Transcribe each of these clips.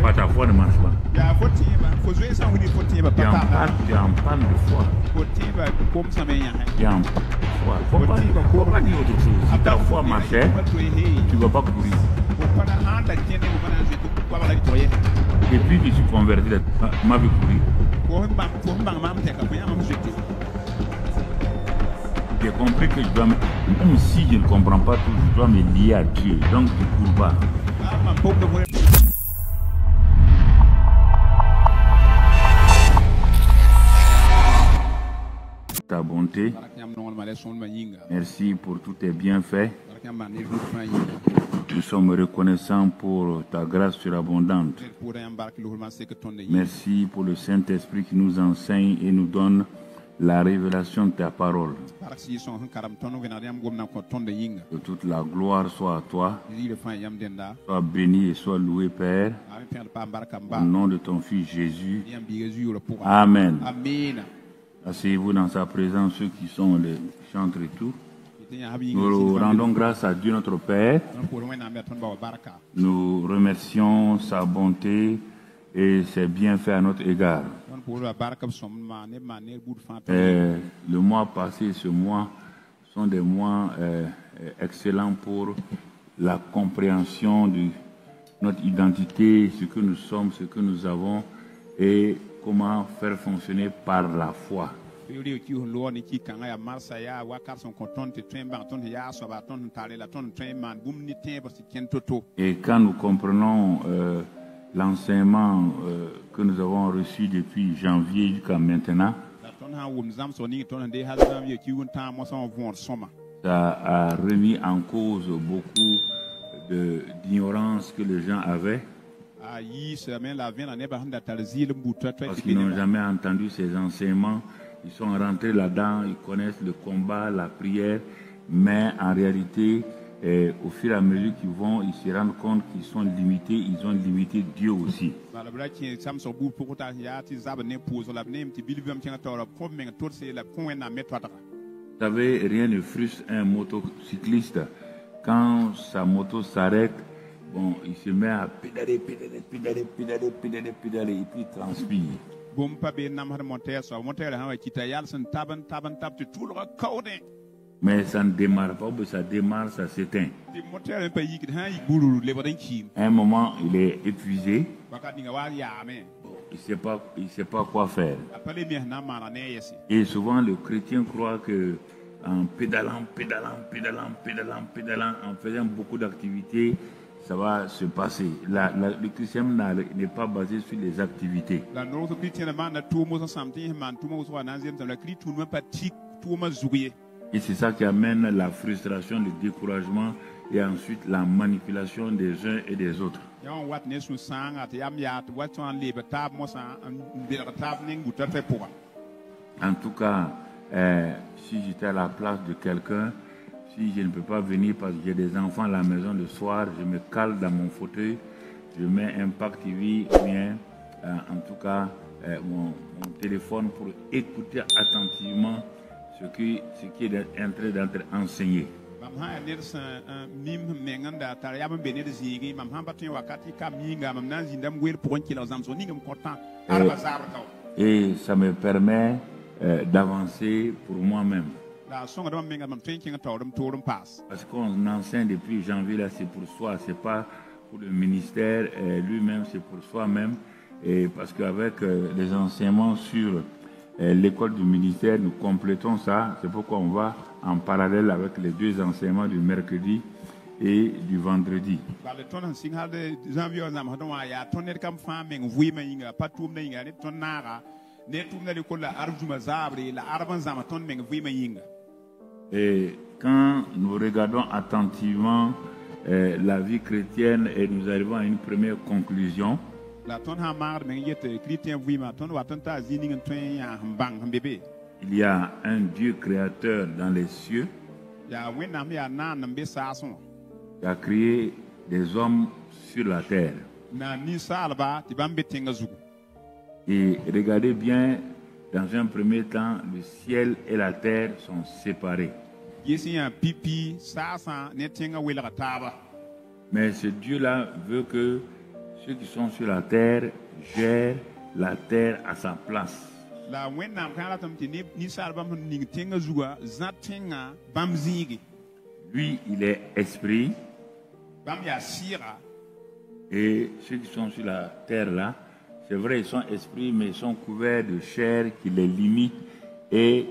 pas ta foi ne marche pas. Tu es en panne de foi. Tu es en foi. Faut pas dire autre chose. Si ta foi marchait, tu ne vas pas courir. Depuis que je suis converti, ma vie courir. J'ai compris que je dois, même si je ne comprends pas tout, je dois me lier à Dieu. Donc je ne cours pas. Ta bonté. Merci pour tous tes bienfaits. Nous sommes reconnaissants pour ta grâce surabondante. Merci pour le Saint-Esprit qui nous enseigne et nous donne la révélation de ta parole. Que toute la gloire soit à toi. Sois béni et sois loué, Père. Au nom de ton Fils Jésus. Amen. Asseyez-vous dans sa présence, ceux qui sont les chantres et tout. Nous rendons grâce à Dieu notre Père. Nous remercions sa bonté et ses bienfaits à notre égard. Le mois passé et ce mois sont des mois excellents pour la compréhension de notre identité, ce que nous sommes, ce que nous avons et comment faire fonctionner par la foi. Et quand nous comprenons l'enseignement que nous avons reçu depuis janvier jusqu'à maintenant, ça a remis en cause beaucoup d'ignorance que les gens avaient. Parce qu'ils n'ont jamais entendu ces enseignements. Ils sont rentrés là-dedans, ils connaissent le combat, la prière, mais en réalité, au fur et à mesure qu'ils vont, ils se rendent compte qu'ils sont limités, ils ont limité Dieu aussi. Vous savez, rien ne frustre un motocycliste. Quand sa moto s'arrête, bon, il se met à pédaler, et puis il transpire. Mais ça ne démarre pas, ça démarre, ça s'éteint. À un moment, il est épuisé. Il ne sait pas quoi faire. Et souvent, le chrétien croit que en pédalant, en faisant beaucoup d'activités, ça va se passer. Le christianisme n'est pas basé sur les activités. Et c'est ça qui amène la frustration, le découragement et ensuite la manipulation des uns et des autres. En tout cas, si j'étais à la place de quelqu'un, si je ne peux pas venir parce que j'ai des enfants à la maison le soir, je me cale dans mon fauteuil, je mets Impact TV ou bien, en tout cas, mon téléphone pour écouter attentivement ce qui est en train d'être enseigné. Et ça me permet d'avancer pour moi-même. Parce qu'on enseigne depuis janvier, là, c'est pour soi, c'est pas pour le ministère lui-même, c'est pour soi-même. Et parce qu'avec les enseignements sur l'école du ministère, nous complétons ça. C'est pourquoi on va en parallèle avec les deux enseignements du mercredi et du vendredi. Et quand nous regardons attentivement la vie chrétienne et nous arrivons à une première conclusion, il y a un Dieu créateur dans les cieux qui a créé des hommes sur la terre. Et regardez bien, dans un premier temps, le ciel et la terre sont séparés. Mais ce Dieu-là veut que ceux qui sont sur la terre gèrent la terre à sa place. Lui, il est esprit. Et ceux qui sont sur la terre là, c'est vrai, ils sont esprits, mais ils sont couverts de chair qui les limite et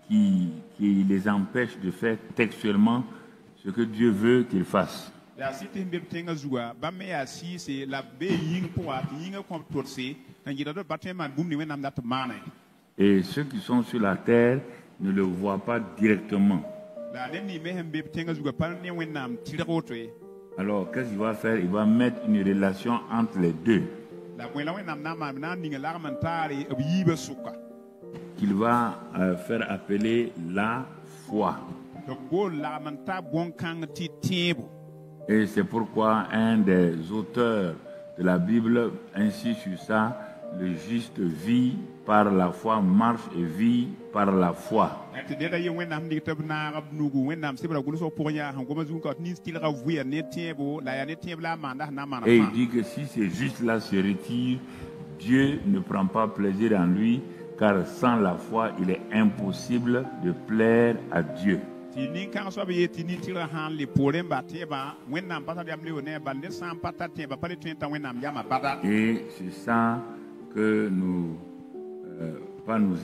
qui les empêche de faire textuellement ce que Dieu veut qu'ils fassent. Et ceux qui sont sur la terre ne le voient pas directement. Alors, qu'est-ce qu'il va faire? Il va mettre une relation entre les deux. Qu'il va faire appeler la foi. Et c'est pourquoi un des auteurs de la Bible insiste sur ça: le juste vit par la foi, marche et vit par la foi. Et il dit que si ces justes-là se retirent, Dieu ne prend pas plaisir en lui, car sans la foi, il est impossible de plaire à Dieu. Et c'est ça que nous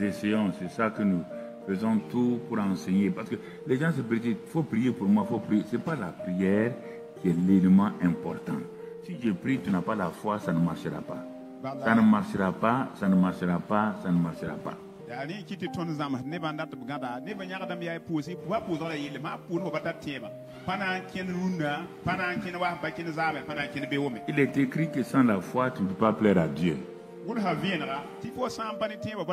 essayons, c'est ça que nous faisons tout pour enseigner. Parce que les gens se disent, il faut prier pour moi, il faut prier. Ce n'est pas la prière qui est l'élément important. Si je prie, tu n'as pas la foi, ça ne marchera pas. Ça ne marchera pas, ça ne marchera pas, ça ne marchera pas. Il est écrit que sans la foi, tu ne peux pas plaire à Dieu.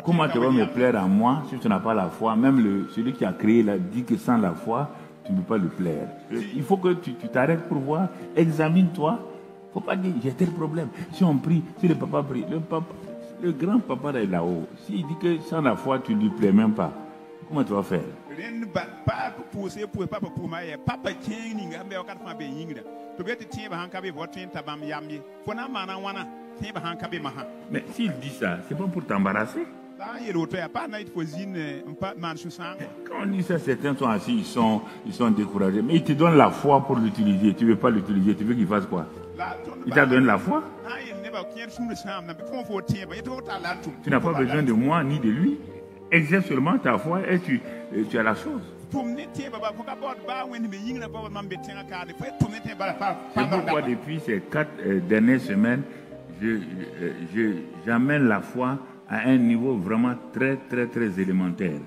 Comment tu vas me plaire à moi si tu n'as pas la foi? Même celui qui a créé dit que sans la foi, tu ne peux pas le plaire. Il faut que tu t'arrêtes pour voir, examine-toi. Il ne faut pas dire, j'ai tel problème. Si on prie, si le papa prie, le grand-papa est là-haut. S'il dit que sans la foi, tu ne lui plais même pas, comment tu vas faire? Mais s'il dit ça, c'est pas pour t'embarrasser. Quand on dit ça, certains sont assis, ils sont découragés. Mais il te donne la foi pour l'utiliser. Tu ne veux pas l'utiliser, tu veux qu'il fasse quoi? Il t'a donné la foi. Tu n'as pas besoin de moi ni de lui. Exerce seulement ta foi et tu as la chose. C'est pourquoi depuis ces 4 dernières semaines, j'amène la foi à un niveau vraiment très, très, très élémentaire.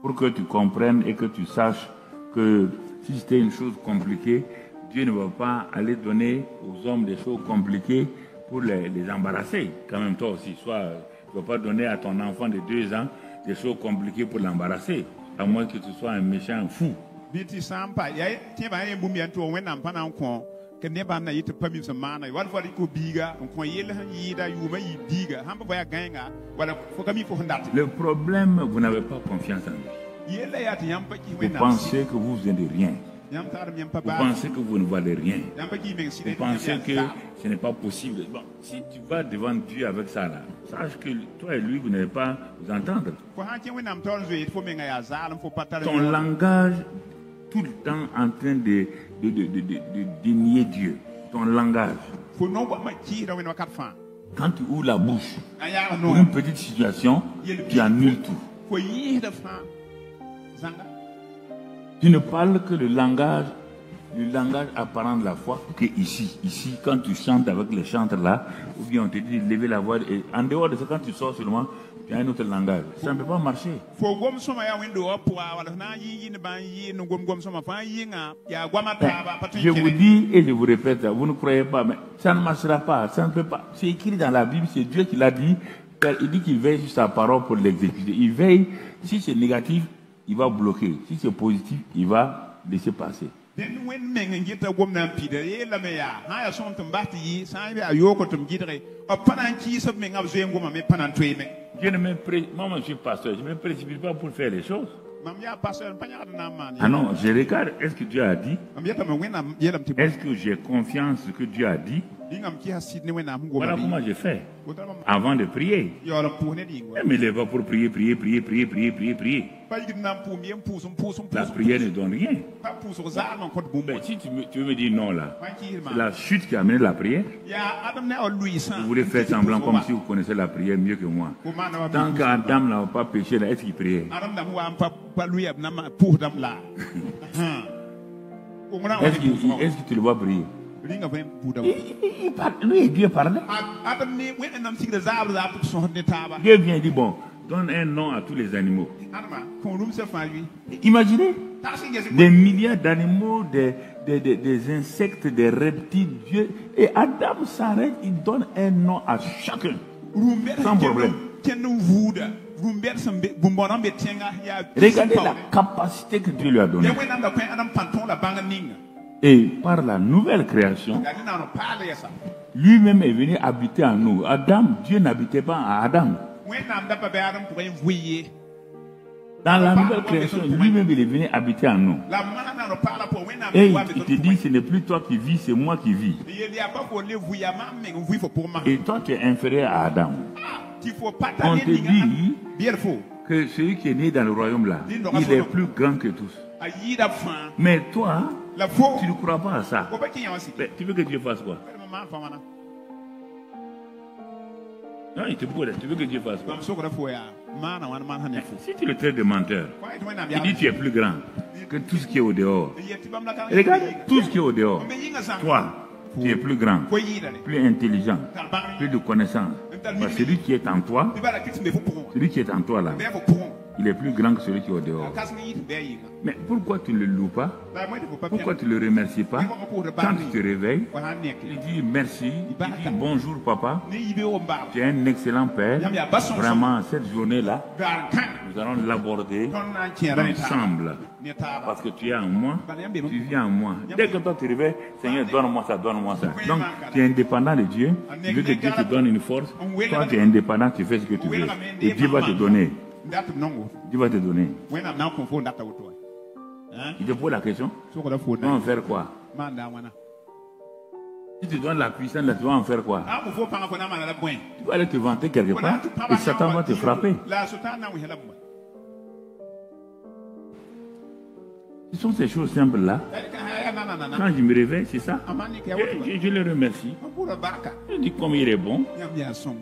Pour que tu comprennes et que tu saches que si c'était une chose compliquée, Dieu ne va pas aller donner aux hommes des choses compliquées pour les embarrasser. Quand même, toi aussi, tu ne vas pas donner à ton enfant de 2 ans des choses compliquées pour l'embarrasser, à moins que tu sois un méchant fou. Le problème, vous n'avez pas confiance en lui. Vous pensez que vous venez de rien. Vous pensez que vous ne valez rien. Vous pensez que ce n'est pas possible. Bon, si tu vas devant Dieu avec ça, là, sache que toi et lui, vous n'allez pas vous entendre. Ton langage, tout le temps en train de dénier Dieu. Ton langage. Quand tu ouvres la bouche pour une petite situation, tu annules tout. Tu ne parles que le langage apparent de la foi, que ici, quand tu chantes avec les chantres là, ou bien on te dit de lever la voix, et en dehors de ça, quand tu sors seulement, tu as un autre langage. Ça ne peut pas marcher. Je vous dis et je vous répète, vous ne croyez pas, mais ça ne marchera pas, ça ne peut pas. C'est écrit dans la Bible, c'est Dieu qui l'a dit, car il dit qu'il veille sur sa parole pour l'exécuter. Il veille, si c'est négatif, il va bloquer. Si c'est positif, il va laisser passer. Moi, je suis pasteur, je ne me précipite pas pour faire les choses. Ah non, je regarde, est-ce que Dieu a dit? Est-ce que j'ai confiance en ce que Dieu a dit? Voilà comment je fais avant de prier. Je me lève pour prier. La prière ne donne rien. Mais si tu veux me dire non là, c'est la chute qui a amené la prière. Vous voulez faire semblant comme si vous connaissez la prière mieux que moi. Tant qu'Adam n'a pas péché, là, est-ce qu'il priait? Est-ce que tu le vois prier? Lui, Dieu parle. Dieu vient et dit, bon, donne un nom à tous les animaux. Imaginez des milliards d'animaux, des insectes, des reptiles. Dieu, et Adam s'arrête, il donne un nom à chacun. Sans problème. Regardez la capacité que Dieu lui a donnée. Et par la nouvelle création, lui-même est venu habiter en nous. Adam, Dieu n'habitait pas en Adam. Dans la nouvelle création, lui-même il est venu habiter en nous. Et il te dit, ce n'est plus toi qui vis, c'est moi qui vis. Et toi, tu es inférieur à Adam. On te dit que celui qui est né dans le royaume là, il est plus grand que tous. Mais toi, tu ne crois pas à ça. Mais tu veux que Dieu fasse quoi? Non, il te pose, tu veux que Dieu fasse quoi? Si tu le traites de menteur, il dit tu es plus grand que tout ce qui est au dehors. Et regarde, tout ce qui est au dehors, toi, tu es plus grand, plus intelligent, plus de connaissances. Parce que celui qui est en toi, là, il est plus grand que celui qui est au dehors. Mais pourquoi tu ne le loues pas? Pourquoi tu ne le remercies pas? Quand tu te réveilles, il dit merci, il dit bonjour papa, tu es un excellent père. Vraiment, cette journée-là, nous allons l'aborder ensemble. Parce que tu es en moi, tu viens en moi. Dès que toi tu te réveilles, Seigneur, donne-moi ça, donne-moi ça. Donc, tu es indépendant de Dieu. Tu veux que Dieu te donne une force. Toi, tu es indépendant, tu fais ce que tu veux. Et Dieu va te donner. Dieu va te donner. Il te pose la question. Tu vas en faire quoi? Si tu donnes la puissance, là, tu vas en faire quoi? Tu vas aller te vanter quelque part et Satan va te frapper. Ce sont ces choses simples-là. Quand je me réveille, c'est ça. Je le remercie. Je dis comme il est bon,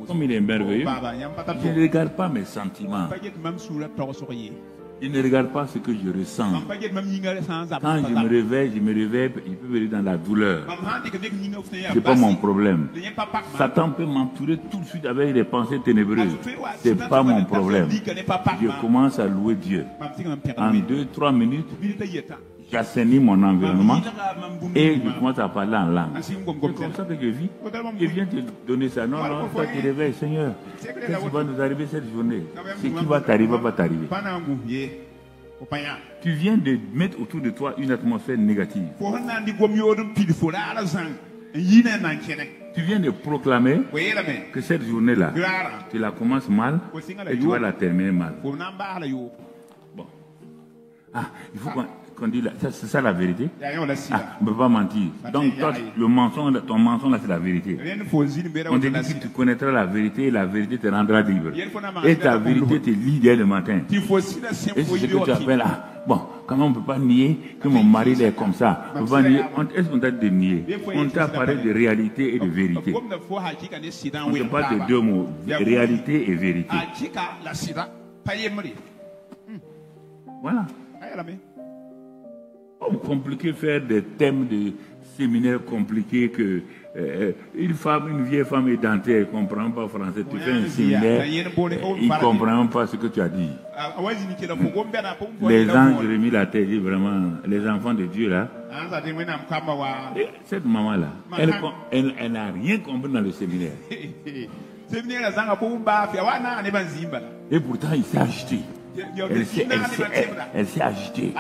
comme il est merveilleux. Je ne regarde pas mes sentiments. Je ne regarde pas ce que je ressens. Quand je me réveille, il peut venir dans la douleur. Ce n'est pas mon problème. Satan peut m'entourer tout de suite avec des pensées ténébreuses. Ce n'est pas mon problème. Je commence à louer Dieu. En 2-3 minutes, j'assainis mon environnement et je commence à parler en langue. C'est comme ça que je vis. Je viens te donner ça. Non, non, toi tu réveilles, Seigneur. Qu'est-ce qui va nous arriver cette journée? Ce qui va t'arriver, va t'arriver. Tu viens de mettre autour de toi une atmosphère négative. Tu viens de proclamer que cette journée-là, tu la commences mal et tu vas la terminer mal. Bon. Ah, il faut qu'on dise, c'est ça la vérité? Ah, on ne peut pas mentir. Donc, toi, ton mensonge, là, c'est la vérité. On te dit que tu connaîtras la vérité et la vérité te rendra libre. Et ta vérité te lit dès le matin. Et c'est ce que tu appelles là. Bon, comment on ne peut pas nier que mon mari est comme ça? Est-ce qu'on t'a dénié? On t'a parlé de réalité et de vérité. On te parle de deux mots, réalité et vérité. Voilà. Pas compliqué faire des thèmes de séminaires compliqués que une vieille femme édentée, elle ne comprend pas français. Tu fais un séminaire, il ne comprend pas ce que tu as dit. Les anges remis la tête, vraiment, les enfants de Dieu là. Cette maman-là, elle n'a rien compris dans le séminaire. Et pourtant, il s'est agité. Elle s'est agitée.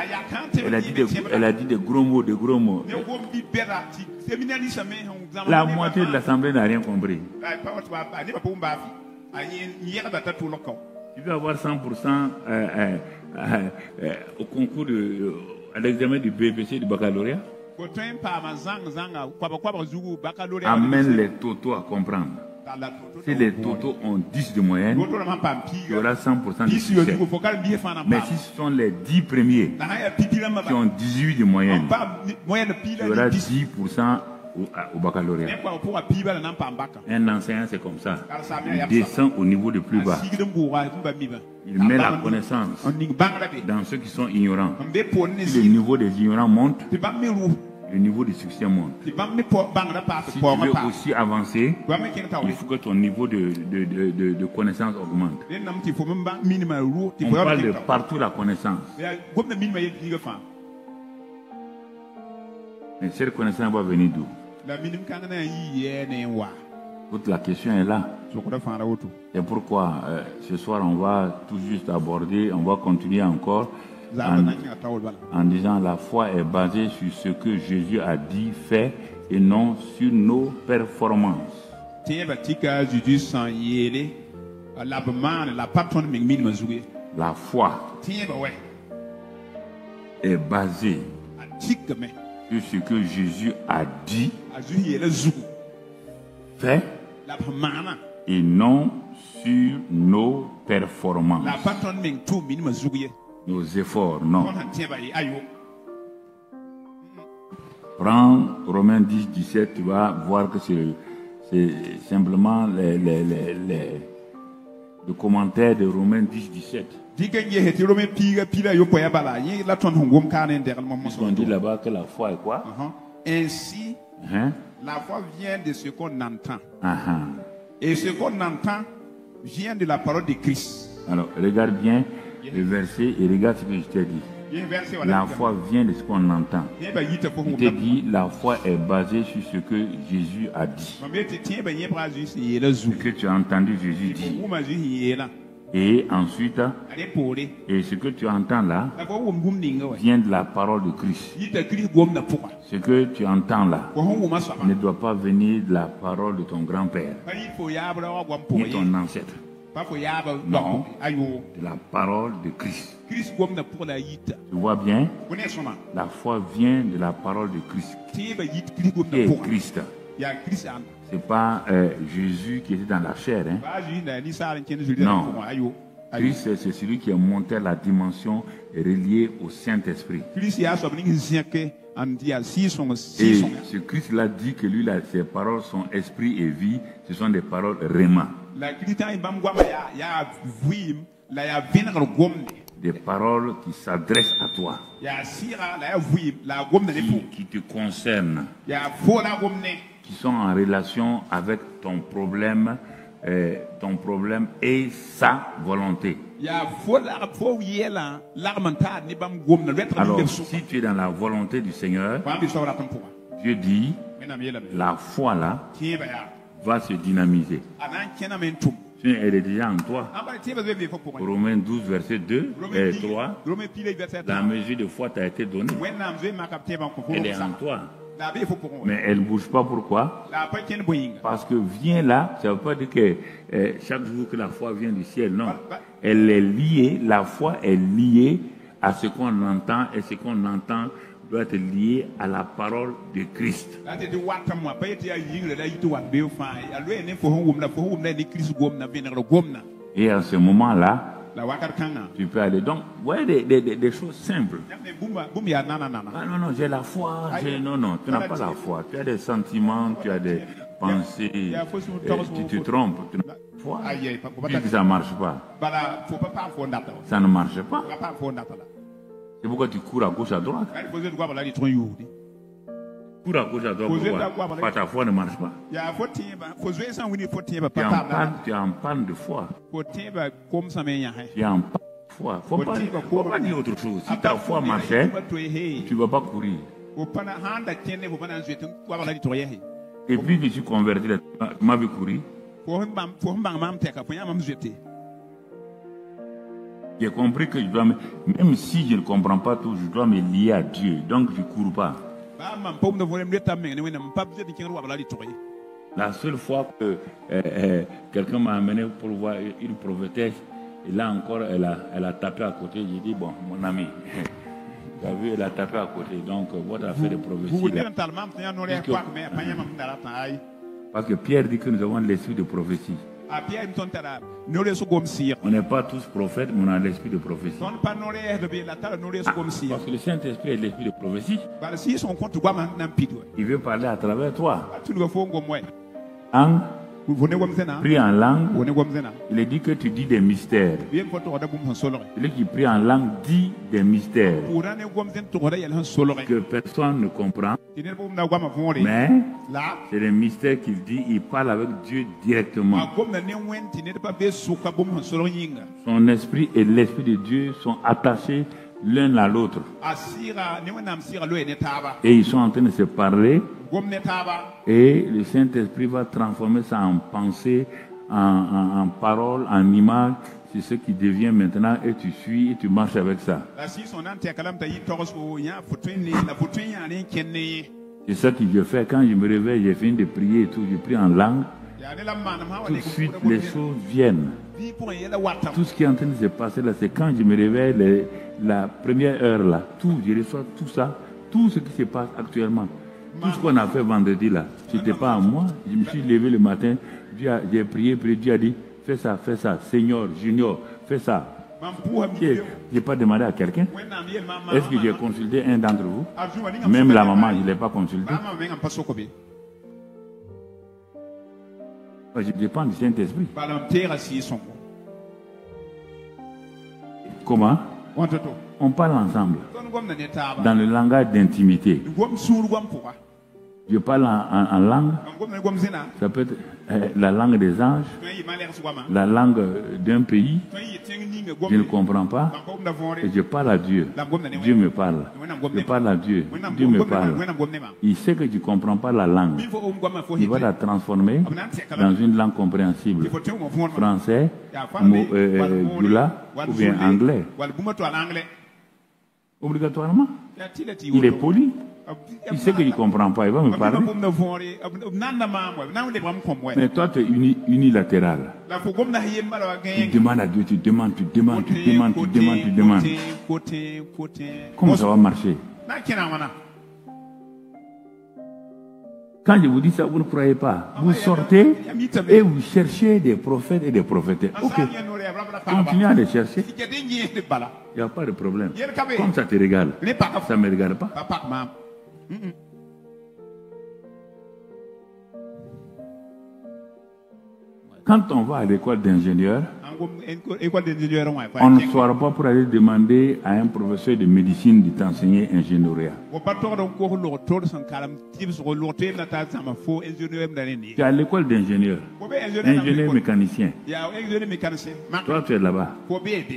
Elle a dit des gros mots, des gros mots. La moitié de l'assemblée n'a rien compris. Tu veux avoir 100% au concours à l'examen du BPC du baccalauréat. Amène les totaux à comprendre. Si les totaux ont 10 de moyenne, il y aura 100% de succès. Mais si ce sont les 10 premiers qui ont 18 de moyenne, il y aura 10% au baccalauréat. Un enseignant, c'est comme ça. Il descend au niveau le plus bas. Il met la connaissance dans ceux qui sont ignorants. Si le niveau des ignorants monte, le niveau de succès monte. Si tu veux aussi avancer, il faut que ton niveau de connaissance augmente. On parle de partout la connaissance. Mais cette connaissance va venir d'où? Toute la question est là. Et pourquoi ce soir on va tout juste aborder, on va continuer encore en disant la foi est basée sur ce que Jésus a dit, fait et non sur nos performances. La foi est basée sur ce que Jésus a dit, fait et non sur nos performances. Nos efforts, non. Prends Romains 10, 17, tu vas voir que c'est simplement le commentaire de Romains 10, 17. On dit là-bas que la foi est quoi? Ainsi, la foi vient de ce qu'on entend. Et ce qu'on entend vient de la parole de Christ. Alors, regarde bien le verset et regarde ce que je t'ai dit. La foi vient de ce qu'on entend. Il te dit, la foi est basée sur ce que Jésus a dit. Ce que tu as entendu Jésus dire. Et ensuite, et ce que tu entends là vient de la parole de Christ. Ce que tu entends là ne doit pas venir de la parole de ton grand-père, ni ton ancêtre. Non, de la parole de Christ. Tu vois bien? La foi vient de la parole de Christ. Qui est Christ? C'est pas Jésus qui était dans la chair. Non. Christ, c'est celui qui a monté la dimension reliée au Saint-Esprit. Et ce Christ-là dit que lui, ses paroles sont esprit et vie. Ce sont des paroles réma. Des paroles qui s'adressent à toi, qui te concernent, qui sont en relation avec ton problème et sa volonté. Alors, si tu es dans la volonté du Seigneur, Dieu dit, la foi là va se dynamiser. Elle est déjà en toi. Romains 12, verset 2 et 3. La mesure de foi t'a été donnée. Elle est en toi. Mais elle ne bouge pas. Pourquoi? Parce que vient là, ça ne veut pas dire que chaque jour que la foi vient du ciel. Non. Elle est liée, la foi est liée à ce qu'on entend, et ce qu'on entend doit être lié à la parole de Christ. Et à ce moment-là, tu peux aller. Donc, ouais, des choses simples. Ah non, j'ai la foi. Non, tu n'as pas la foi. Tu as des sentiments, tu as des pensées. Tu te trompes. Tu n'as pas la foi. Dis que ça ne marche pas. Ça ne marche pas. C'est pourquoi tu cours à gauche, à droite. Cours à gauche, à droite, pourquoi? Pas ta foi ne marche pas. Tu es en panne de foi. Tu es en panne de foi. Faut pas dire autre chose. Si ta foi marchait, tu ne vas pas courir. Et puis que tu convertis, tu m'as vu courir. J'ai compris que je dois, même si je ne comprends pas tout, je dois me lier à Dieu. Donc je ne cours pas. La seule fois que quelqu'un m'a amené pour voir une prophétesse Et là encore, elle a tapé à côté. J'ai dit, bon, mon ami, tu as vu, elle a tapé à côté. Donc, votre affaire de prophétie. Parce que Pierre dit que nous avons l'esprit de prophétie. On n'est pas tous prophètes, mais on a l'esprit de prophétie. Parce que le Saint-Esprit est l'esprit de prophétie. Il veut parler à travers toi. Prie en langue. Il dit que tu dis des mystères. Celui qui prie en langue dit des mystères que personne ne comprend. Mais c'est des mystères qu'il dit. Il parle avec Dieu directement. Son esprit et l'esprit de Dieu sont attachés l'un à l'autre. Et ils sont en train de se parler. Et le Saint-Esprit va transformer ça en pensée, en parole, en image. C'est ce qui devient maintenant, et tu suis et tu marches avec ça. C'est ça que je fais quand je me réveille, j'ai fini de prier et tout, je prie en langue. Tout de suite, les choses viennent. Tout ce qui est en train de se passer là, c'est quand je me réveille, la première heure là, je reçois tout ça, tout ce qui se passe actuellement. Tout ce qu'on a fait vendredi là, ce n'était pas à moi. Je me suis levé le matin, j'ai prié, Dieu a dit, fais ça, Seigneur, Junior, fais ça. Je n'ai pas demandé à quelqu'un. Est-ce que j'ai consulté un d'entre vous? Même la maman, je ne l'ai pas consulté. Je dépends du Saint-Esprit. Comment? On parle ensemble dans le langage d'intimité. Je parle en langue. Ça peut être la langue des anges, la langue d'un pays. Je ne comprends pas. Et je parle à Dieu. Dieu me parle. Je parle à Dieu. Dieu me parle. Il sait que je ne comprends pas la langue. Il va la transformer dans une langue compréhensible. Français, Gula ou bien anglais. Obligatoirement. Il est poli. Il sait que je ne comprends pas. Il va me parler. Mais toi, tu es unilatéral. Tu demandes à Dieu, tu demandes. Comment ça va marcher? Quand je vous dis ça, vous ne croyez pas. Vous sortez et vous cherchez des prophètes et des prophétesses. Ok. Continuez à les chercher. Il n'y a pas de problème. Comme ça te regarde. Ça ne me regarde pas. Quand on va à l'école d'ingénieur, on ne sort pas pour aller demander à un professeur de médecine de t'enseigner ingénierie. Tu es à l'école d'ingénieur, ingénieur mécanicien. Toi, tu es là-bas.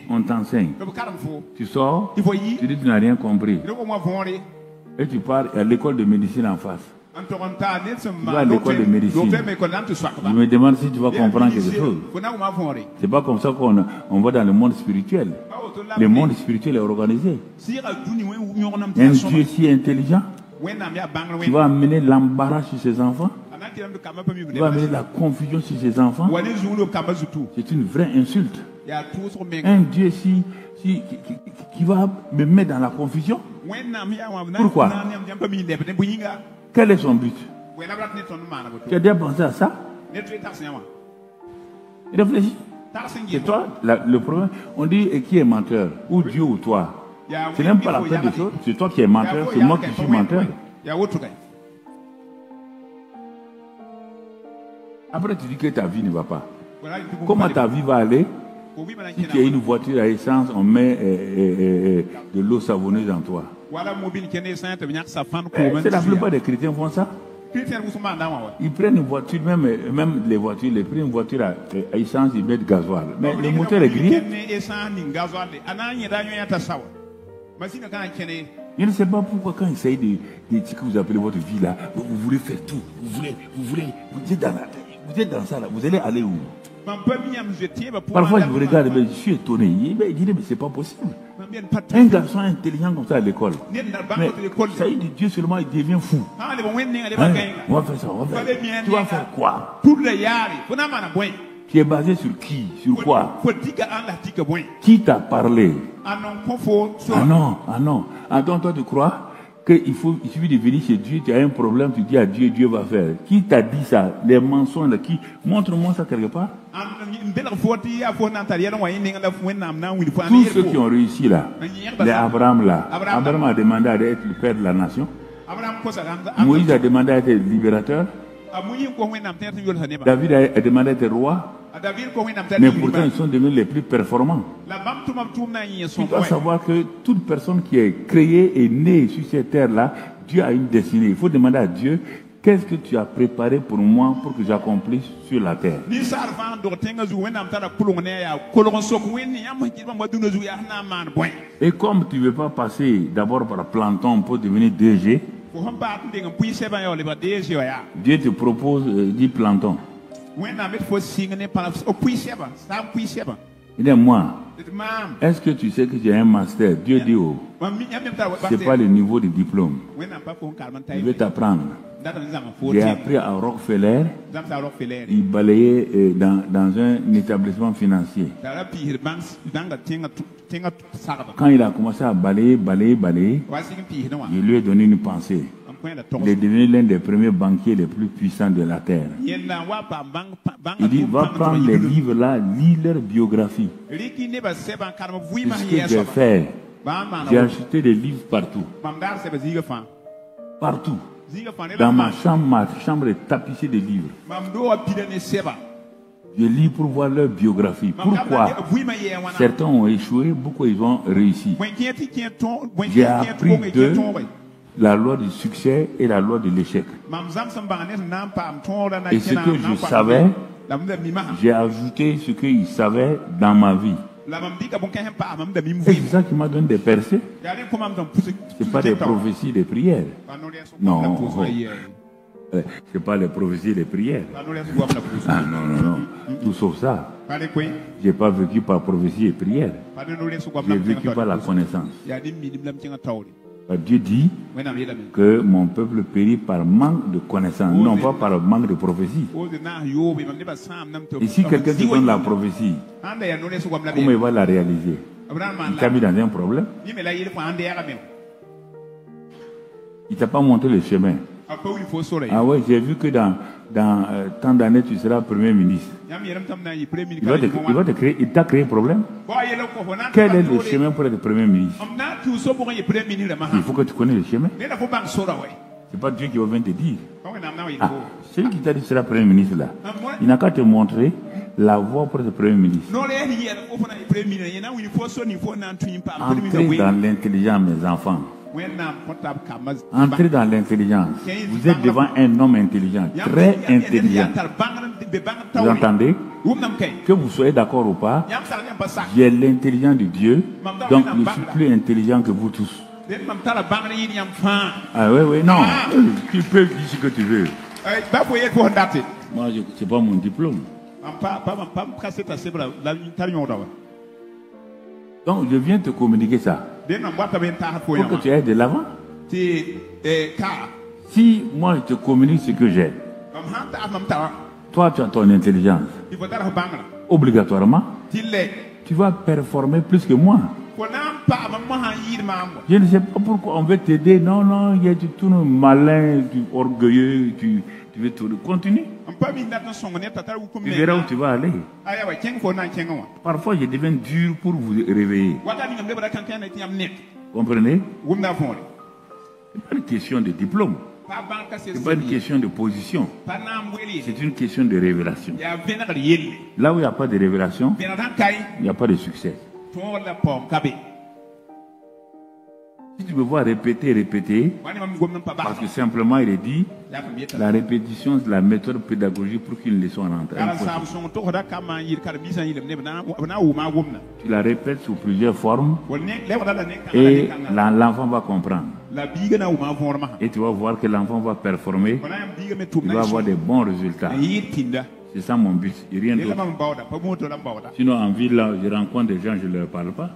On t'enseigne. Tu sors, tu dis que tu n'as rien compris. Et tu pars à l'école de médecine en face. Tu vas à l'école de médecine. Je me demande si tu vas comprendre quelque chose. C'est pas comme ça qu'on va dans le monde spirituel. Le monde spirituel est organisé. Un Dieu si intelligent qui va amener l'embarras sur ses enfants, qui va amener la confusion sur ses enfants. C'est une vraie insulte. Un Dieu qui va me mettre dans la confusion. Pourquoi? Quel est son but? Tu as déjà pensé à ça? Réfléchis. C'est toi, le problème. On dit qui est menteur? Ou Dieu ou toi? Ce n'est même pas la peine des choses. C'est toi qui es menteur, c'est moi qui suis menteur. Après, tu dis que ta vie ne va pas. Comment ta vie va aller? Si tu as une voiture à essence, on met de l'eau savonneuse dans toi. C'est la plupart des chrétiens font ça. Ils prennent une voiture, même les voitures, ils prennent une voiture à essence, ils mettent gasoil. Mais le moteur est grillé. Je ne sais pas pourquoi quand ils essayent de dire que vous appelez votre vie là, vous voulez faire tout. Vous êtes dans ça là, vous allez aller où? Parfois je vous regarde, mais je suis étonné. Il dit, mais c'est pas possible. Un garçon intelligent comme ça à l'école. Mais ça y est, Dieu seulement, il devient fou. On va faire ça, on va faire. Tu vas faire quoi? Tu es basé sur qui? Sur quoi? Qui t'a parlé? Ah non. Ah donc toi tu crois qu'il suffit de venir chez Dieu, tu as un problème, tu dis à Dieu, Dieu va faire. Qui t'a dit ça? Les mensonges là, qui? Montre-moi ça quelque part. Tous ceux qui ont réussi là, les Abraham là, Abraham a demandé à être le père de la nation. Moïse a demandé à être libérateur. David a demandé à être roi. Mais pourtant, ils sont devenus les plus performants. Tu dois savoir que toute personne qui est créée et née sur cette terre-là, Dieu a une destinée. Il faut demander à Dieu, qu'est-ce que tu as préparé pour moi pour que j'accomplisse sur la terre? Et comme tu ne veux pas passer d'abord par Planton pour devenir DG, Dieu te propose 10 Planton. Il dit, moi, est-ce que tu sais que j'ai un master? Dieu dit, oh, ce n'est pas le niveau de diplôme. Je vais t'apprendre. J'ai appris à Rockefeller, il balayait dans un établissement financier. Quand il a commencé à balayer, je lui ai donné une pensée. Il est devenu l'un des premiers banquiers les plus puissants de la terre. Il dit, va prendre les livres là, lis leur biographie. C'est ce que j'ai fait. J'ai acheté des livres partout. Partout. Dans ma chambre est tapissée de livres. Je lis pour voir leur biographie. Pourquoi certains ont échoué, beaucoup ils ont réussi. J'ai appris d'eux la loi du succès et la loi de l'échec. Et ce que je savais, j'ai ajouté ce qu'ils savaient dans ma vie. Et c'est ça qui m'a donné des percées. Ce n'est pas des prophéties de prière. Non. Ce n'est pas les prophéties de prière. Ah non. Tout sauf ça. Je n'ai pas vécu par prophétie et prière. J'ai vécu par la connaissance. Dieu dit que mon peuple périt par manque de connaissance, non pas par manque de prophétie. Et si quelqu'un te donne la prophétie, comment il va la réaliser? Il t'a mis dans un problème. Il ne t'a pas montré le chemin. Ah ouais, j'ai vu que dans tant d'années, tu seras Premier ministre. Il t'a créé un problème. Quel est le chemin pour être Premier ministre? Il faut que tu connaisses le chemin. Ce n'est pas Dieu qui va venir te dire. Ah, celui qui t'a dit que tu seras Premier ministre là, il n'a qu'à te montrer la voie pour être Premier ministre. Entrez dans l'intelligence, mes enfants. Entrez dans l'intelligence. Vous êtes devant un homme intelligent, très intelligent. Vous entendez? Que vous soyez d'accord ou pas, j'ai l'intelligence de Dieu, donc je suis plus intelligent que vous tous. Ah oui, non. Tu peux dire ce que tu veux. Moi, ce n'est pas mon diplôme. Donc, je viens te communiquer ça. Pour que tu ailles de l'avant. Si moi je te communique ce que j'ai, toi tu as ton intelligence, obligatoirement, tu vas performer plus que moi. Je ne sais pas pourquoi on veut t'aider. Non, tu tournes malin, tu orgueilleux, tu veux tourner. Continue. Tu verras où tu vas aller. Parfois, je deviens dur pour vous réveiller. Comprenez? Ce n'est pas une question de diplôme. Ce n'est pas une question de position. C'est une question de révélation. Là où il n'y a pas de révélation, il n'y a pas de succès. Si tu me vois répéter, parce que simplement il est dit, la répétition c'est la méthode pédagogique pour qu'une leçon rentre. Tu la répètes sous plusieurs formes et l'enfant va comprendre. Et tu vas voir que l'enfant va performer, il va avoir des bons résultats. C'est ça mon but, et rien d'autre. Sinon en ville, là, je rencontre des gens, je ne leur parle pas.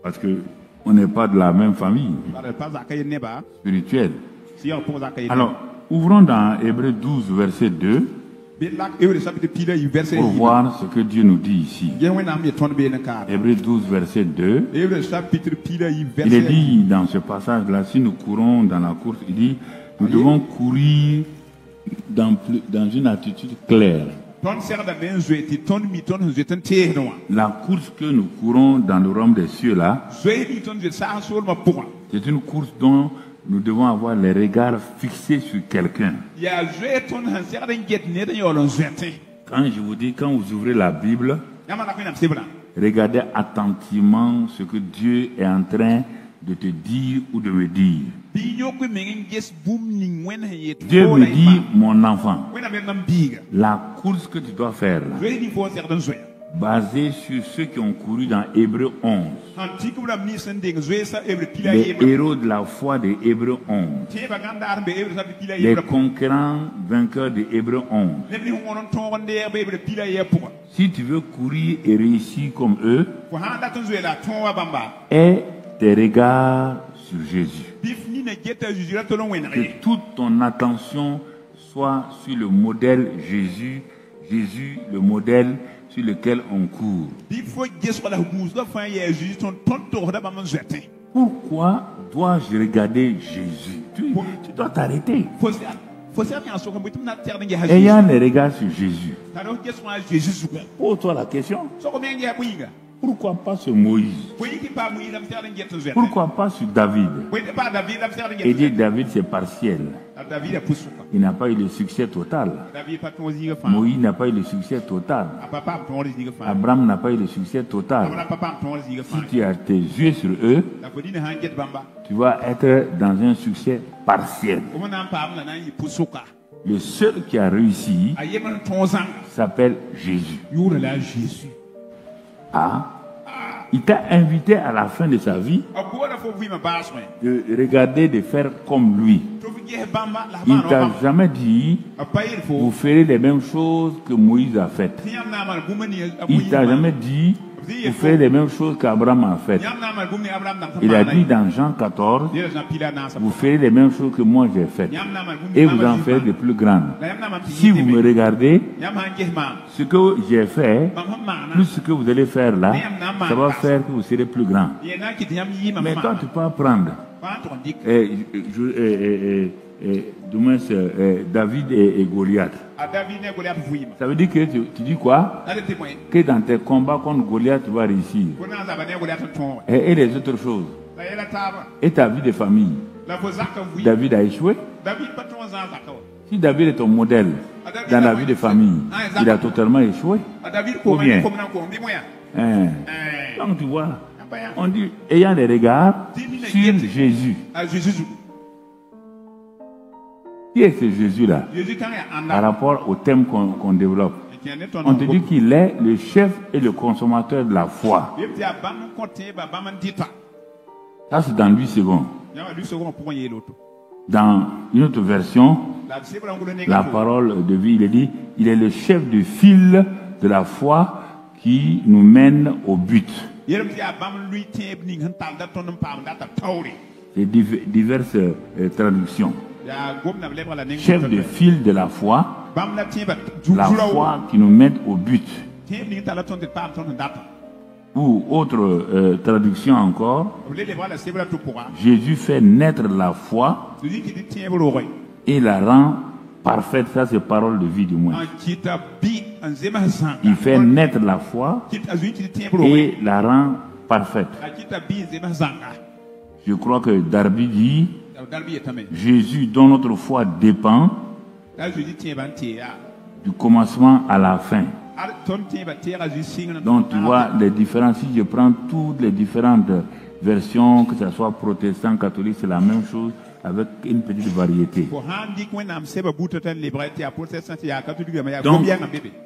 Parce que on n'est pas de la même famille spirituelle. Alors, ouvrons dans Hébreux 12, verset 2. pour voir ce que Dieu nous dit ici. Hébreux 12, verset 2. Il est dit dans ce passage-là, si nous courons dans la course, il dit, nous devons courir dans une attitude claire. La course que nous courons dans le royaume des cieux là, c'est une course dont nous devons avoir les regards fixés sur quelqu'un. Quand je vous dis, quand vous ouvrez la Bible, regardez attentivement ce que Dieu est en train de te dire ou de me dire. Dieu me dit, mon enfant, la course que tu dois faire là, basée sur ceux qui ont couru dans Hébreux 11, les héros de la foi de Hébreux 11, les conquérants vainqueurs de Hébreux 11. Si tu veux courir et réussir comme eux, aie tes regards sur Jésus. Que toute ton attention soit sur le modèle Jésus, Jésus le modèle sur lequel on court. Pourquoi dois-je regarder Jésus? Tu dois t'arrêter. Ayant les regards sur Jésus, pose-toi la question. Pourquoi pas sur Moïse? Pourquoi pas sur David? Et dire David c'est partiel. Il n'a pas eu le succès total. Moïse n'a pas eu le succès total. Abraham n'a pas eu le succès total. Si tu as tes yeux sur eux, tu vas être dans un succès partiel. Le seul qui a réussi s'appelle Jésus. Ah, il t'a invité à la fin de sa vie de regarder, de faire comme lui. Il ne t'a jamais dit, vous ferez les mêmes choses que Moïse a faites. Il ne t'a jamais dit, vous ferez les mêmes choses qu'Abraham a faites. Il a dit dans Jean 14, vous ferez les mêmes choses que moi j'ai faites. Et vous en ferez de plus grandes. Si vous me regardez, ce que j'ai fait, plus ce que vous allez faire là, ça va faire que vous serez plus grand. Mais toi, tu peux apprendre. Demain, c'est David et Goliath. Ça veut dire que tu dis quoi? Que dans tes combats contre Goliath, tu vas réussir. Et les autres choses. Et ta vie de famille. David a échoué. Si David est ton modèle dans la vie de famille, il a totalement échoué. Ou bien. Donc tu vois, on dit, ayant des regards sur Jésus. Qui est ce Jésus-là par rapport au thème qu'on développe? On te dit qu'il est le chef et le consommateur de la foi. Ça, c'est dans 8 secondes. Dans une autre version, la parole de vie, il est dit, il est le chef de file de la foi qui nous mène au but. C'est diverses traductions. Chef de file de la foi qui nous mène au but. Ou autre traduction encore, Jésus fait naître la foi et la rend parfaite. Ça, c'est parole de vie du moins. Il fait naître la foi et la rend parfaite. Je crois que Darby dit, Jésus dont notre foi dépend du commencement à la fin. Donc tu vois les différences. Si je prends toutes les différentes versions, que ce soit protestant, catholique, c'est la même chose avec une petite variété. Donc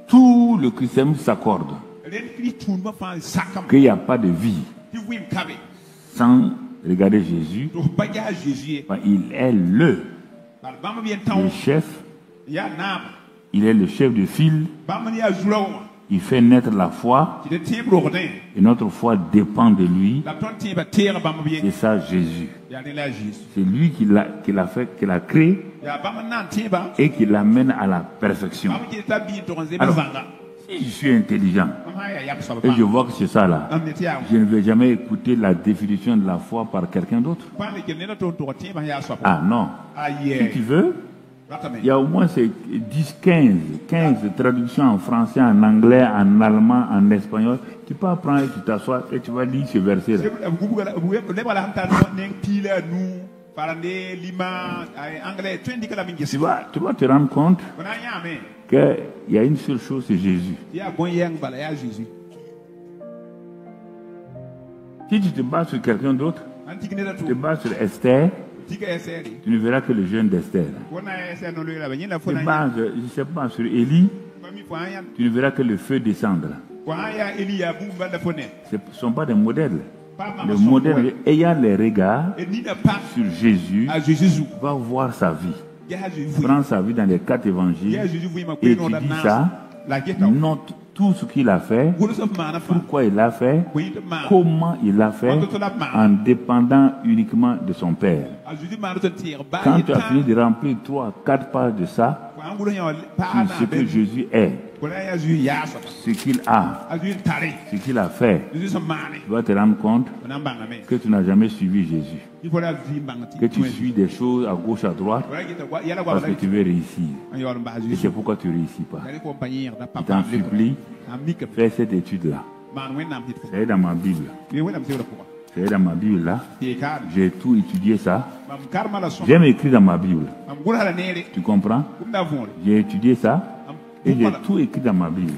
tout le christianisme s'accorde qu'il n'y a pas de vie sans regarder Jésus. Il est le chef. Il est le chef de file Il fait naître la foi. Et notre foi dépend de lui. C'est ça Jésus. C'est lui qui l'a fait, qui l'a créé et qui l'amène à la perfection. Alors, si je suis intelligent et je vois que c'est ça là, je ne vais jamais écouter la définition de la foi par quelqu'un d'autre. Ah non. Si tu veux, il y a au moins 10, 15 traductions en français, en anglais, en allemand, en espagnol. Tu peux apprendre et tu t'assois et tu vas lire ce verset-là. Tu vas te rendre compte qu'il y a une seule chose, c'est Jésus. Si tu te bases sur quelqu'un d'autre, tu te bases sur Esther, tu ne verras que le jeûne d'Esther. Tu te bases, je ne sais pas, sur Élie, tu ne verras que le feu descendre. Ce ne sont pas des modèles. Le modèle ayant les regards sur Jésus va voir sa vie. Prends sa vie dans les 4 évangiles et tu dis ça, note tout ce qu'il a fait, pourquoi il l'a fait, comment il l'a fait, en dépendant uniquement de son Père. Quand tu as fini de remplir 3, 4 pages de ça, sur ce que Jésus est, ce qu'il a, ce qu'il a fait, tu vas te rendre compte que tu n'as jamais suivi Jésus. Que tu suis des choses à gauche, à droite, parce que tu veux réussir. Et c'est pourquoi tu ne réussis pas. Je t'en supplie, fais cette étude-là. C'est dans ma Bible. C'est dans ma Bible là. J'ai tout étudié ça. J'ai écrit dans ma Bible. Tu comprends? J'ai étudié ça. Et j'ai tout écrit dans ma Bible.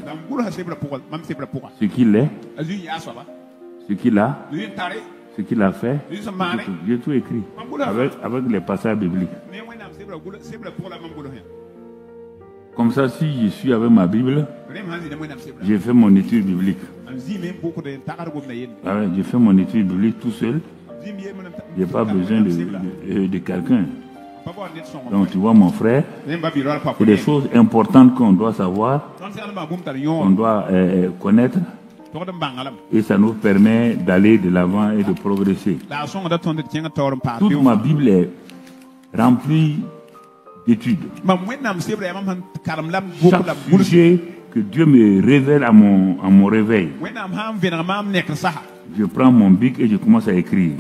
Ce qu'il est, ce qu'il a, ce qu'il a fait, j'ai tout écrit avec les passages bibliques. Comme ça, si je suis avec ma Bible, j'ai fait mon étude biblique. J'ai fait mon étude biblique tout seul. Je n'ai pas besoin de quelqu'un. Donc tu vois mon frère, c'est des choses importantes qu'on doit savoir, qu'on doit connaître, et ça nous permet d'aller de l'avant et de progresser. Toute ma Bible est remplie d'études. Chaque sujet que Dieu me révèle à mon réveil, je prends mon bic et je commence à écrire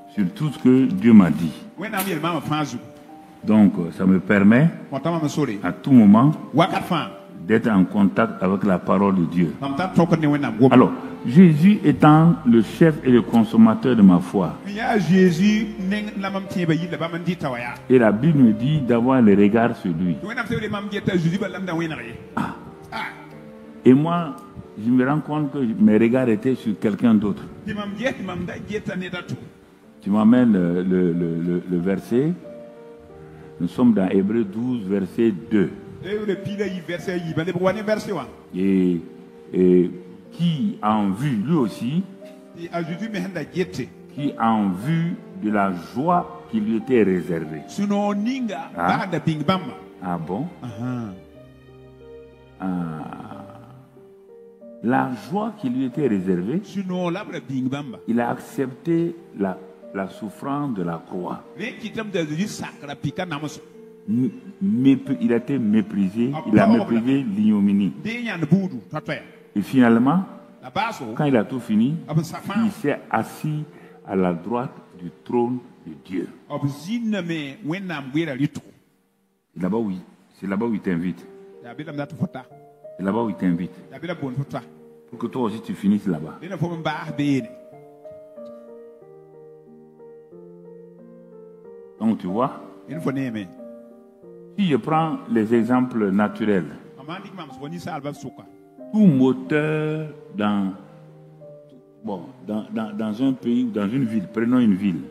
sur tout ce que Dieu m'a dit. Donc, ça me permet à tout moment d'être en contact avec la parole de Dieu. Alors, Jésus étant le chef et le consommateur de ma foi. Et la Bible me dit d'avoir le regard sur lui. Et moi, je me rends compte que mes regards étaient sur quelqu'un d'autre. Tu m'amènes le verset. Nous sommes dans Hébreux 12, verset 2. Et qui a en vue, lui aussi, qui a en vue de la joie qui lui était réservée. Ah bon? La joie qui lui était réservée, il a accepté la souffrance de la croix. Il a été méprisé, il a méprisé l'ignominie. Et finalement, quand il a tout fini, il s'est assis à la droite du trône de Dieu. C'est là-bas où il t'invite. C'est là-bas où il t'invite. Pour que toi aussi tu finisses là-bas. Donc tu vois, si je prends les exemples naturels, tout moteur dans un pays ou dans une ville, prenons une ville,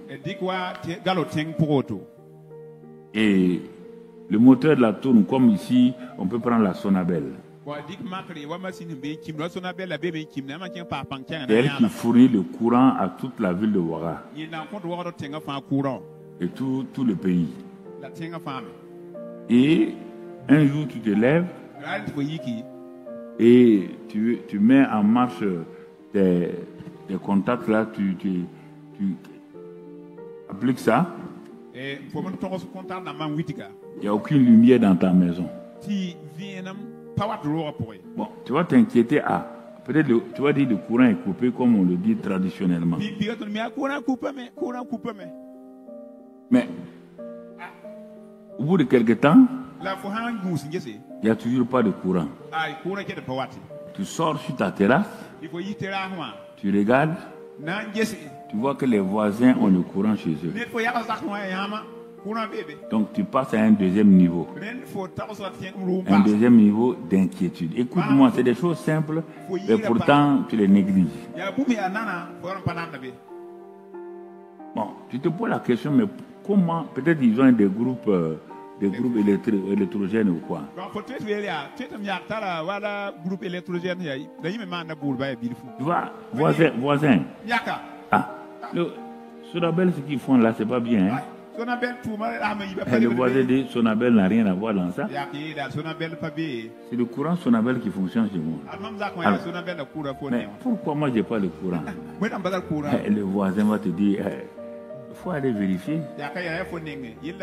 et le moteur de la tourne, comme ici, on peut prendre la Sonabel. C'est elle qui fournit le courant à toute la ville de Ouaga et tout le pays. Et un jour tu te lèves et tu mets en marche tes contacts là, tu appliques ça. Il n'y a aucune lumière dans ta maison. Bon, tu vas t'inquiéter. Peut-être tu vas dire le courant est coupé comme on le dit traditionnellement. Mais au bout de quelques temps, il n'y a toujours pas de courant. Tu sors sur ta terrasse, tu regardes, tu vois que les voisins ont le courant chez eux. Donc tu passes à un deuxième niveau. Un deuxième niveau d'inquiétude. Écoute-moi, c'est des choses simples, mais pourtant tu les négliges. Bon, tu te poses la question, mais comment, peut-être ils ont des groupes électrogènes ou quoi. Tu vois, voisin. Le Sonabel, ce qu'ils font là, c'est pas bien. Hein? Le voisin dit Sonabel n'a rien à voir dans ça. C'est le courant Sonabel qui fonctionne chez moi. Alors, mais pourquoi moi j'ai pas le courant? Le voisin va te dire, il faut aller vérifier.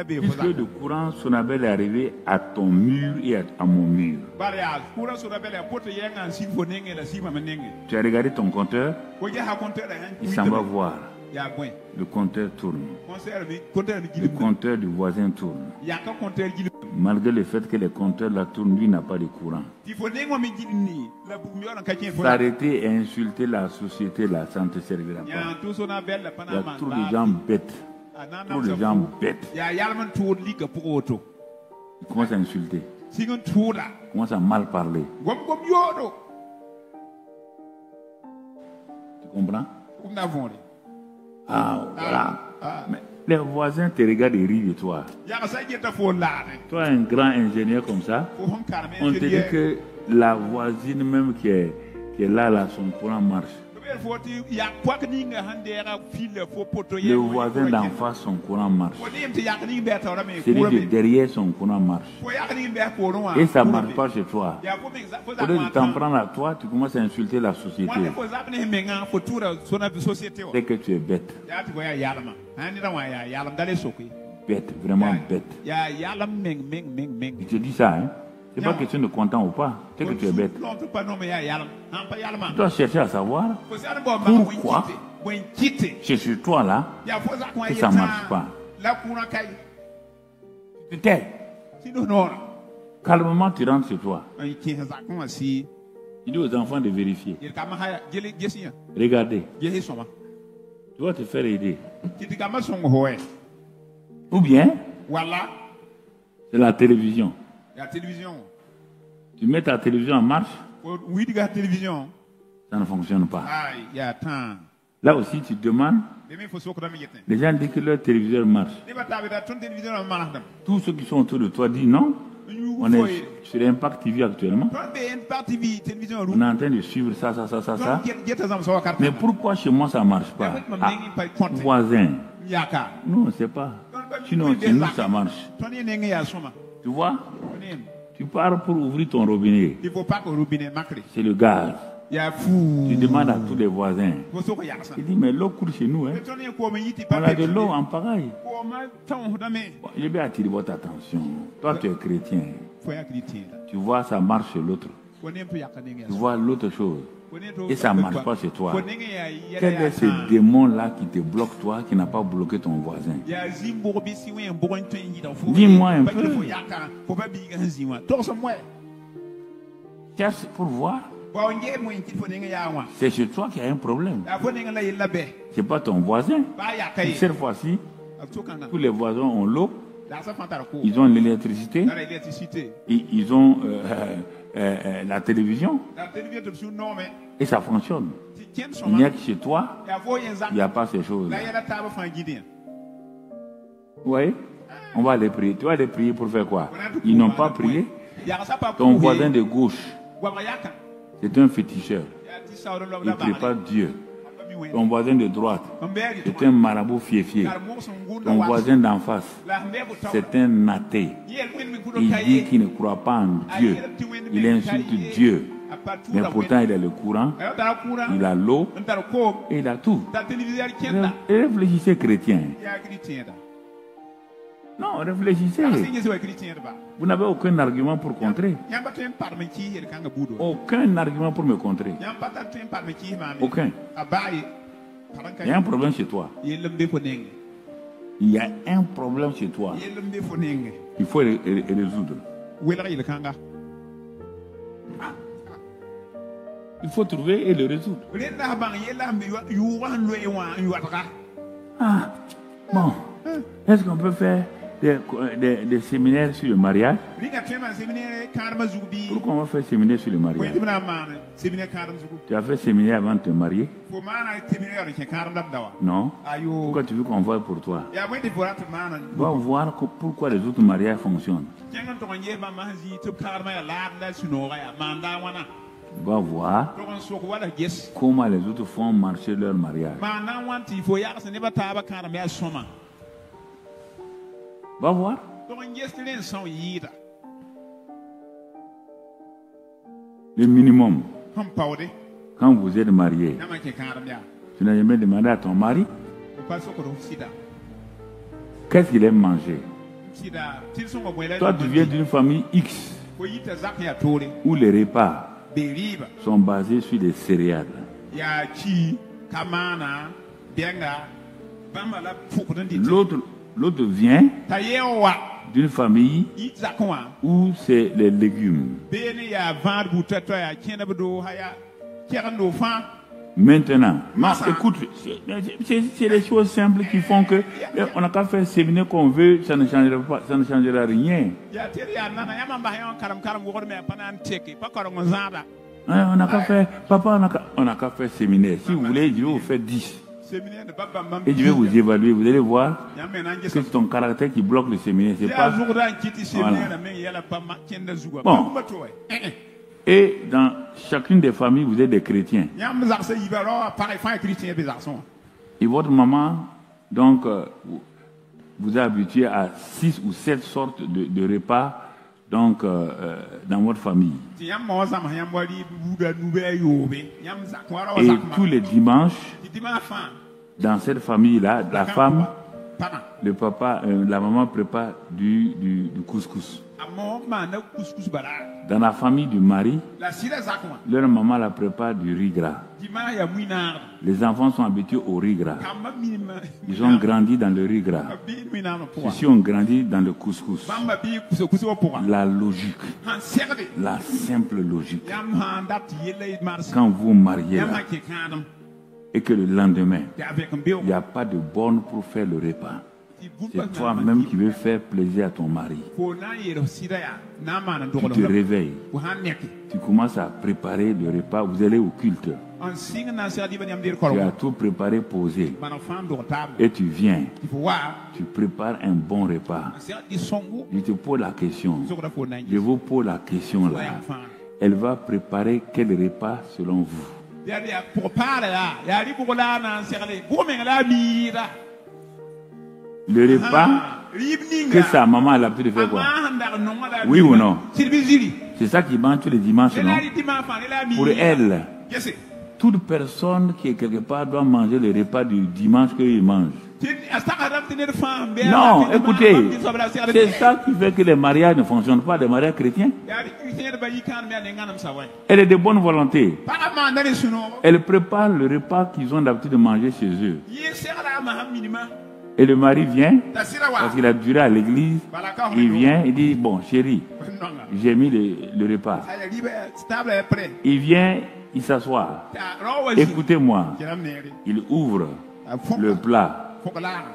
Puisque le courant Sonabel est arrivé à ton mur et à mon mur. Tu as regardé ton compteur, il s'en va voir. Le compteur tourne. Le compteur du voisin tourne. Malgré le fait que le compteur là tourne, lui n'a pas de courant. S'arrêter et insulter la société là, ça ne te servira pas. Il y a trop de gens bêtes. Trop de gens bêtes. Ils commencent à insulter. Ils commencent à mal parler. Tu comprends? Voilà. Mais les voisins te regardent et rient de toi. Toi, un grand ingénieur comme ça, on te dit que la voisine même qui est là, son courant marche. Le voisin d'en face, son courant marche. Celui de derrière, son courant marche. Et ça ne marche pas chez toi. Au lieu de t'en prendre à toi, tu commences à insulter la société. C'est que tu es bête. Bête, vraiment bête. Je te dis ça, hein. C'est pas question de content ou pas, c'est que tu es bête. Tu dois chercher à savoir pourquoi c'est sur toi là que ça ne marche pas. Tu te tais. Calmement, tu rentres chez toi. Il dit aux enfants de vérifier. Regardez. Tu vas te faire aider. Ou bien, c'est la télévision. Tu mets ta télévision en marche, ça ne fonctionne pas. Là aussi, tu demandes, les gens disent que leur téléviseur marche. Tous ceux qui sont autour de toi disent non. On est sur Impact TV actuellement. On est en train de suivre ça. Mais pourquoi chez moi ça ne marche pas? Voisin, nous on ne sait pas. Sinon, chez nous ça marche. Tu vois? Tu pars pour ouvrir ton robinet. C'est le gaz. Tu demandes à tous les voisins. Il dit, mais l'eau coule chez nous. Hein? On a de l'eau en pareil. Bon, je vais attirer votre attention. Toi, tu es chrétien. Tu vois, ça marche chez l'autre. Tu vois l'autre chose. Et ça ne marche pas chez toi. Quel est ce démon-là qui te bloque, toi, qui n'a pas bloqué ton voisin? Dis-moi un peu. Cherche pour voir. C'est chez toi qu'il y a un problème. Ce n'est pas ton voisin. Cette fois-ci, tous les voisins ont l'eau. Ils ont l'électricité. Ils ont la télévision. Et ça fonctionne. Il n'y a que chez toi, il n'y a pas ces choses. Oui, on va aller prier. Tu vas aller prier pour faire quoi? Ils n'ont pas prié. Ton voisin de gauche, c'est un féticheur. Il ne prie pas Dieu. Ton voisin de droite, c'est un marabout fié-fié. Ton voisin d'en face, c'est un athée. Il dit qu'il ne croit pas en Dieu. Il insulte Dieu. Mais pourtant, il a le courant, il a l'eau, et il a tout. Réfléchissez, chrétien. Non, réfléchissez. Vous n'avez aucun argument pour contrer. Aucun argument pour me contrer. Aucun. Il y a un problème chez toi. Il y a un problème chez toi. Il faut le résoudre. Il faut trouver et le résoudre. Ah, bon. Est-ce qu'on peut faire des séminaires sur le mariage? Pourquoi on va faire séminaire sur le mariage? Tu as fait séminaire avant de te marier? Non. Pourquoi tu veux qu'on voie pour toi? Va voir pourquoi les autres mariages fonctionnent. Va voir comment les autres font marcher leur mariage. Va voir. Le minimum. Quand vous êtes marié, tu n'as jamais demandé à ton mari qu'est-ce qu'il aime manger. Toi, tu viens d'une famille X où les repas sont basés sur des céréales. L'autre vient d'une famille où c'est les légumes. Maintenant, écoute, c'est des choses simples qui font que on n'a qu'à faire séminaire qu'on veut, ça ne changera rien. On n'a qu'à faire, papa, on n'a qu'à faire séminaire. Si vous voulez, je vais vous faire 10. Et je vais vous évaluer. Vous allez voir que c'est ton caractère qui bloque le séminaire. C'est pas... Voilà. Bon. Et dans chacune des familles, vous êtes des chrétiens. Et votre maman, donc, vous a habitué à 6 ou 7 sortes de repas, donc, dans votre famille. Et tous les dimanches, dans cette famille-là, la femme, le papa, la maman prépare du couscous. Dans la famille du mari, leur maman la prépare du riz gras. Les enfants sont habitués au riz gras. Ils ont grandi dans le riz gras. Ceux-ci ont grandi dans le couscous. La logique, la simple logique. Quand vous mariez là, et que le lendemain, il n'y a pas de borne pour faire le repas. C'est toi-même qui veux faire plaisir à ton mari. Tu te réveilles. Tu commences à préparer le repas. Vous allez au culte. Tu as tout préparé, posé. Et tu viens. Tu prépares un bon repas. Je te pose la question. Je vous pose la question là. Elle va préparer quel repas selon vous? Le repas que sa maman a l'habitude de faire quoi? Oui ou non? C'est ça qui mange tous les dimanches, non? Pour elle, toute personne qui est quelque part doit manger le repas du dimanche qu'il mange. Non, écoutez, c'est ça qui fait que les mariages ne fonctionnent pas, les mariages chrétiens. Elle est de bonne volonté. Elle prépare le repas qu'ils ont l'habitude de manger chez eux. Et le mari vient, parce qu'il a duré à l'église, il vient, il dit, bon chérie, j'ai mis le repas. Il vient, il s'assoit. Écoutez-moi, il ouvre le plat.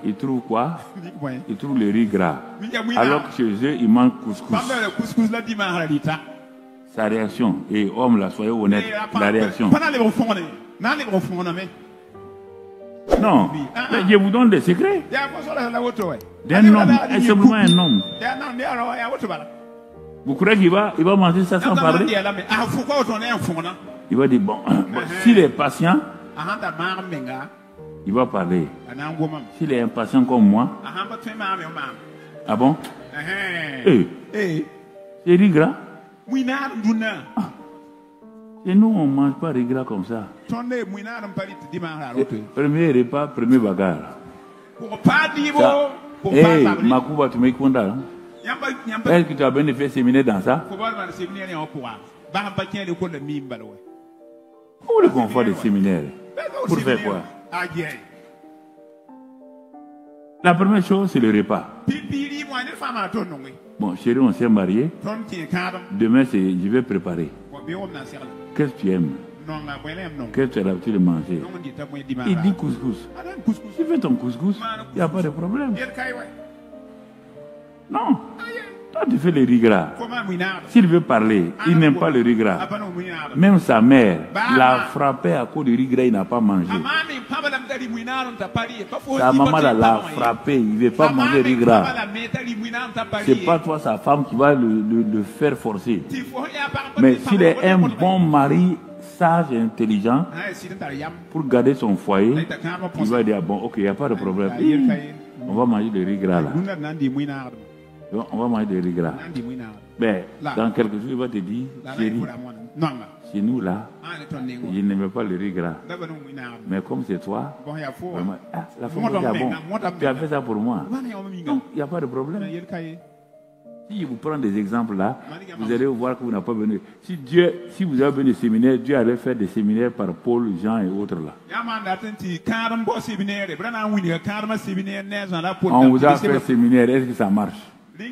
Il trouve quoi? Il trouve le riz gras. Alors que chez eux, il mange couscous. Sa réaction, et homme là, soyez honnête, la réaction. Non, mais je vous donne des secrets. D'un homme, simplement un homme. Vous croyez qu'il va manger ça sans parler? Il va dire, bon, s'il est patient, il va parler. S'il est impatient comme moi, ah bon? C'est riz gras. Et nous, on ne mange pas riz gras comme ça. Premier repas, premier bagarre. Hey, Makuba, tu m'écoutes là? Est-ce que tu as bien fait séminaire dans ça? Où le confort des séminaires? Pour faire quoi? La première chose, c'est le repas. Bon, chérie, on s'est mariés. Demain, je vais préparer. Qu'est-ce que tu aimes? Qu'est-ce que tu as l'habitude de manger? Il dit couscous. Tu fais ton couscous, il n'y a pas de problème. Non. Toi, tu fais le riz gras. S'il veut parler, il n'aime pas le riz gras. Même sa mère l'a frappé à cause du riz gras, il n'a pas mangé. Sa maman l'a frappé, il ne veut pas manger le riz gras. Ce n'est pas toi, sa femme, qui va le faire forcer. Mais s'il est un bon mari, sage et intelligent, pour garder son foyer, il va dire, bon, ok, il n'y a pas de problème. On va manger le riz gras là. On va manger des riz gras. Mais dans quelques jours, il va te dire, chérie, chez nous là, je n'aime pas le riz gras. Mais comme c'est toi, vraiment, la femme va dire, bon, tu as fait ça pour moi. Non, il n'y a pas de problème. Si je vous prends des exemples là, vous allez voir que vous n'avez pas venu. Si vous avez venu des séminaires, Dieu allait faire des séminaires par Paul, Jean et autres là. On vous a fait séminaire, est-ce que ça marche? On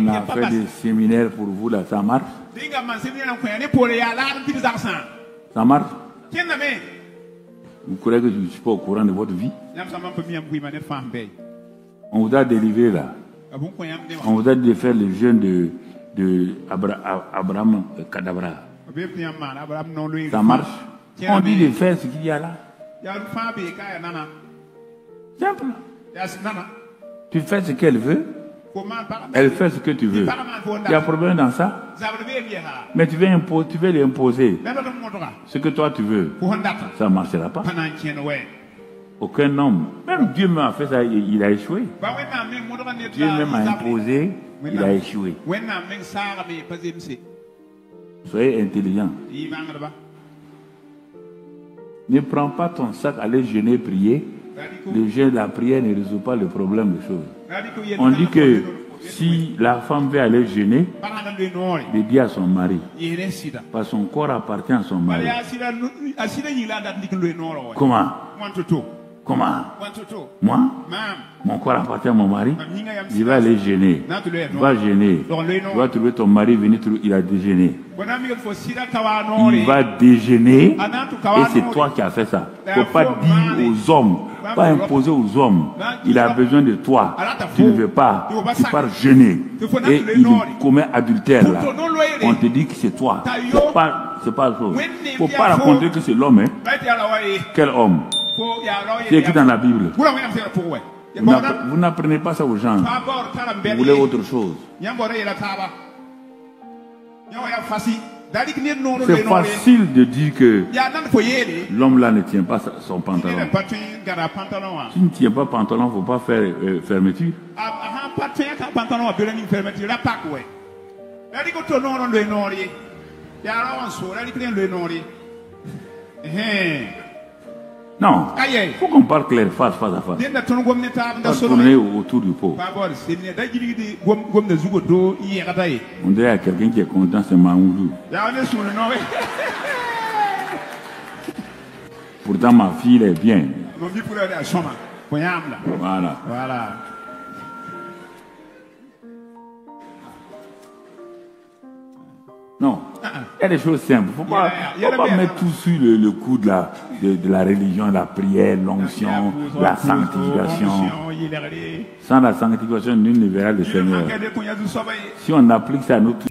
a fait des séminaires pour vous là, ça marche? Ça marche? Vous croyez que je ne suis pas au courant de votre vie? On vous a délivré là. On vous a dit de faire le jeûne de Abraham Kadabra. Ça marche? On dit de faire ce qu'il y a là. Simple. Tu fais ce qu'elle veut. Elle fait ce que tu veux. Il y a un problème dans ça. Mais tu veux lui imposer ce que toi tu veux. Ça ne marchera pas. Aucun homme, même Dieu m'a fait ça, il a échoué. Dieu même a imposé, il a échoué. Soyez intelligent. Ne prends pas ton sac, aller jeûner, prier. Le jeûne, la prière ne résout pas le problème des choses. On dit que si la femme veut aller jeûner, il dit à son mari, parce que son corps appartient à son mari. Comment? Comment? Moi? Mon corps appartient à mon mari. Il va aller jeûner. Va jeûner. Tu vas trouver ton mari venir, il a déjeuné. Il va déjeuner et c'est toi qui as fait ça. Il ne faut pas dire aux hommes, pas imposer aux hommes. Il a besoin de toi. Tu ne veux pas. Tu pars jeûner. Et il commet adultère là. On te dit que c'est toi. C'est pas la chose. Il ne faut pas raconter que c'est l'homme. Quel homme? C'est écrit dans la Bible. Vous n'apprenez pas ça aux gens. Vous voulez autre chose. C'est facile de dire que l'homme là ne tient pas son pantalon. Si tu ne tiens pas pantalon, il ne faut pas faire fermeture. Non, il faut qu'on parle clair, face à face. Pas tourner autour du pot. On dirait à quelqu'un qui est content, c'est Maoudou. Pourtant, ma fille elle est bien. Voilà. Non, il y a des choses simples. Il ne faut pas mettre tout sur le coup de la religion, la prière, l'onction, la sanctification. Sans la sanctification, nul ne verra le Seigneur. Si on applique ça à notre